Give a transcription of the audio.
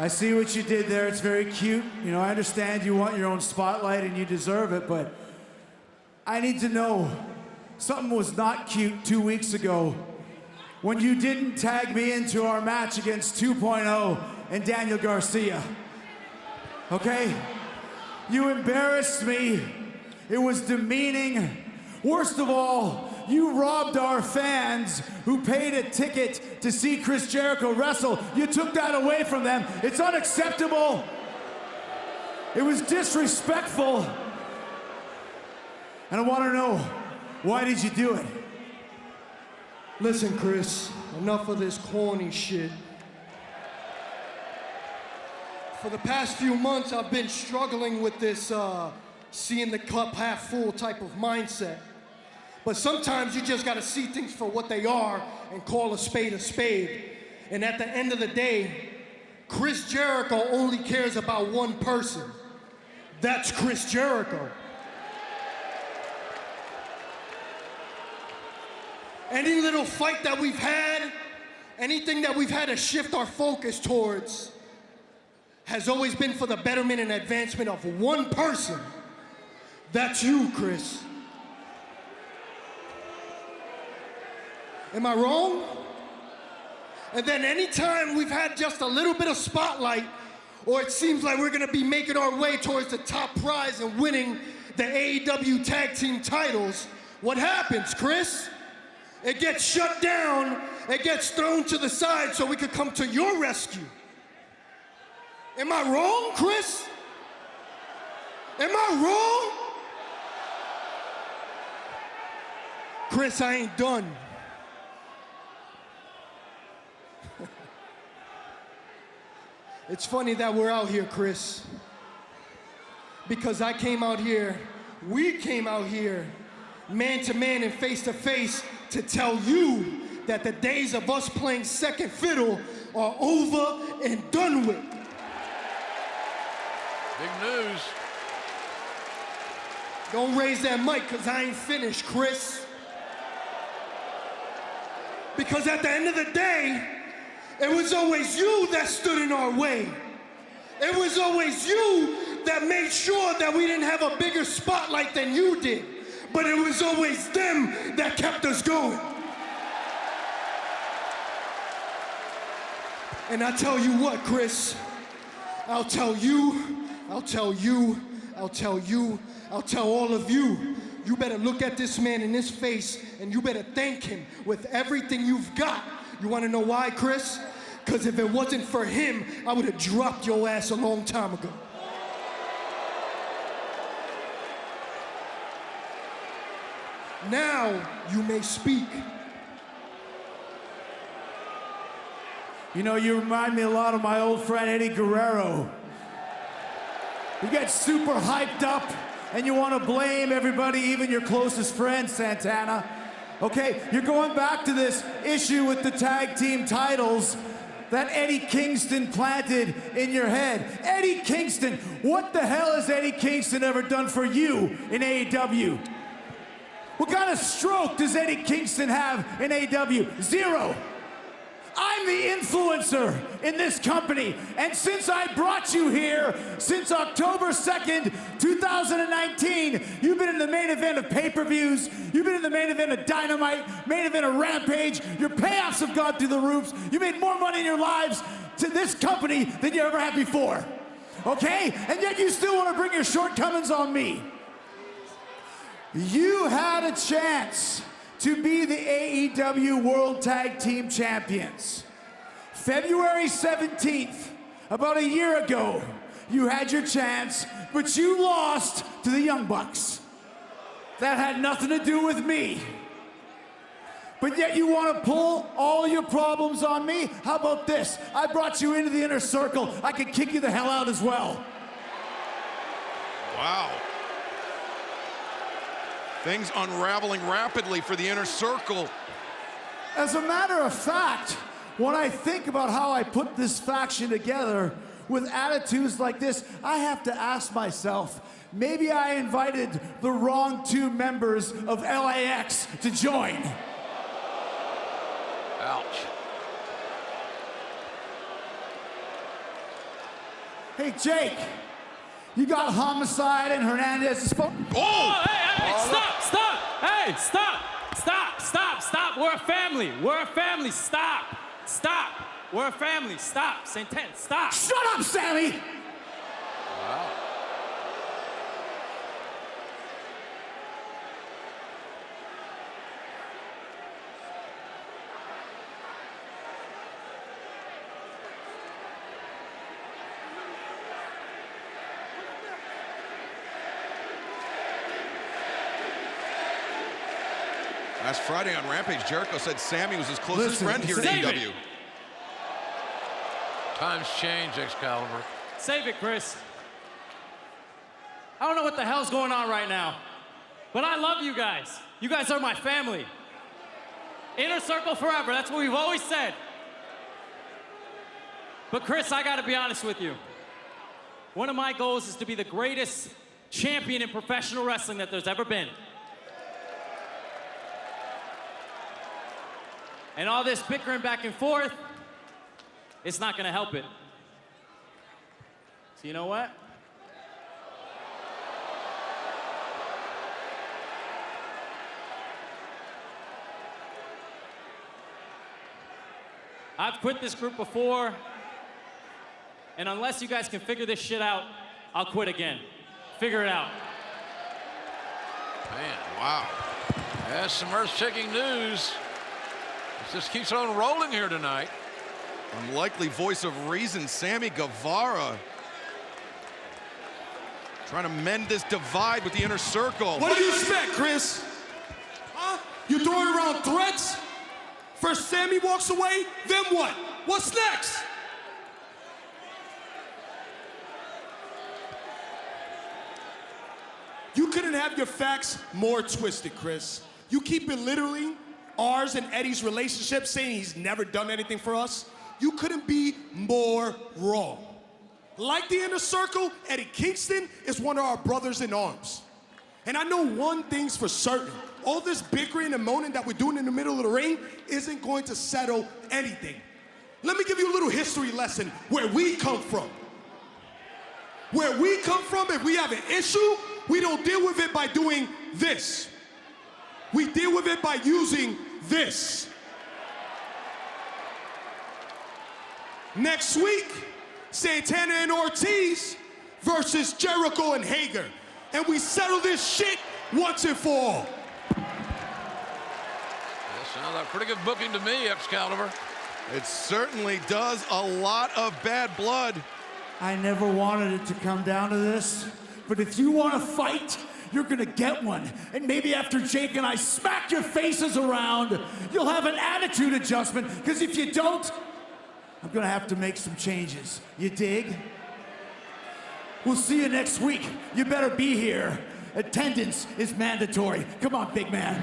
I see what you did there. It's very cute. You know, I understand you want your own spotlight and you deserve it, but I need to know something was not cute 2 weeks ago when you didn't tag me into our match against 2.0 and Daniel Garcia. Okay? You embarrassed me. It was demeaning. Worst of all, you robbed our fans who paid a ticket to see Chris Jericho wrestle. You took that away from them. It's unacceptable. It was disrespectful. And I want to know, why did you do it? Listen, Chris, enough of this corny shit. For the past few months, I've been struggling with this seeing the cup half full type of mindset. But sometimes you just gotta see things for what they are and call a spade a spade. And at the end of the day, Chris Jericho only cares about one person. That's Chris Jericho. Any little fight that we've had, anything that we've had to shift our focus towards has always been for the betterment and advancement of one person. That's you, Chris. Am I wrong? And then anytime we've had just a little bit of spotlight, or it seems like we're gonna be making our way towards the top prize and winning the AEW tag team titles, what happens, Chris? It gets shut down, it gets thrown to the side so we could come to your rescue. Am I wrong, Chris? Am I wrong? Chris, I ain't done. It's funny that we're out here, Chris, because I came out here, we came out here, man to man and face to face, to tell you that the days of us playing second fiddle are over and done with. Big news. Don't raise that mic, because I ain't finished, Chris. Because at the end of the day, it was always you that stood in our way. It was always you that made sure that we didn't have a bigger spotlight than you did. But it was always them that kept us going. And I tell you what, Chris, I'll tell you, I'll tell you, I'll tell you, I'll tell all of you, you better look at this man in his face and you better thank him with everything you've got. You wanna know why, Chris? Because if it wasn't for him, I would have dropped your ass a long time ago. Now you may speak. You know, you remind me a lot of my old friend Eddie Guerrero. You get super hyped up and you want to blame everybody, even your closest friends, Santana. Okay, you're going back to this issue with the tag team titles that Eddie Kingston planted in your head. Eddie Kingston, what the hell has Eddie Kingston ever done for you in AEW? What kind of stroke does Eddie Kingston have in AEW? Zero. I'm the influencer in this company, and since I brought you here, since October 2nd, 2019, you've been in the main event of pay-per-views, you've been in the main event of Dynamite, main event of Rampage, your payoffs have gone through the roofs, you made more money in your lives to this company than you ever had before, okay? And yet you still want to bring your shortcomings on me. You had a chance to be the AEW World Tag Team Champions. February 17th, about a year ago, you had your chance, but you lost to the Young Bucks. That had nothing to do with me. But yet you want to pull all your problems on me? How about this? I brought you into the inner circle. I could kick you the hell out as well. Wow. Things unraveling rapidly for the inner circle. As a matter of fact, when I think about how I put this faction together with attitudes like this, I have to ask myself, maybe I invited the wrong two members of LAX to join. Ouch. Hey, Jake, you got Homicide and Hernandez's phone. Oh, hey, stop! Hey, stop! We're a family. Stop! We're a family. Stop. Sentence. Stop. Shut up, Sammy! Wow. Last Friday on Rampage, Jericho said Sammy was his closest friend here at save AEW. it. Times change, Excalibur. Save it, Chris. I don't know what the hell's going on right now, but I love you guys. You guys are my family. Inner circle forever, that's what we've always said. But Chris, I gotta be honest with you. One of my goals is to be the greatest champion in professional wrestling that there's ever been. And all this bickering back and forth, it's not gonna help it. So you know what? I've quit this group before, and unless you guys can figure this shit out, I'll quit again. Figure it out. Man, wow. That's some earth-shaking news. This just keeps on rolling here tonight. Unlikely voice of reason, Sammy Guevara. Trying to mend this divide with the inner circle. What do you expect, Chris? Huh? You throwing around threats? First Sammy walks away, then what? What's next? You couldn't have your facts more twisted, Chris. You keep belittling ours and Eddie's relationship, saying he's never done anything for us. You couldn't be more wrong. Like the inner circle, Eddie Kingston is one of our brothers in arms. And I know one thing's for certain. All this bickering and moaning that we're doing in the middle of the ring isn't going to settle anything. Let me give you a little history lesson where we come from. Where we come from, if we have an issue, we don't deal with it by doing this. We deal with it by using this. Next week, Santana and Ortiz versus Jericho and Hager. And we settle this shit once and for all. That sounds like pretty good booking to me, Excalibur. It certainly does. A lot of bad blood. I never wanted it to come down to this, but if you want to fight, you're gonna get one. And maybe after Jake and I smack your faces around, you'll have an attitude adjustment, because if you don't, I'm gonna have to make some changes. You dig? We'll see you next week. You better be here. Attendance is mandatory. Come on, big man.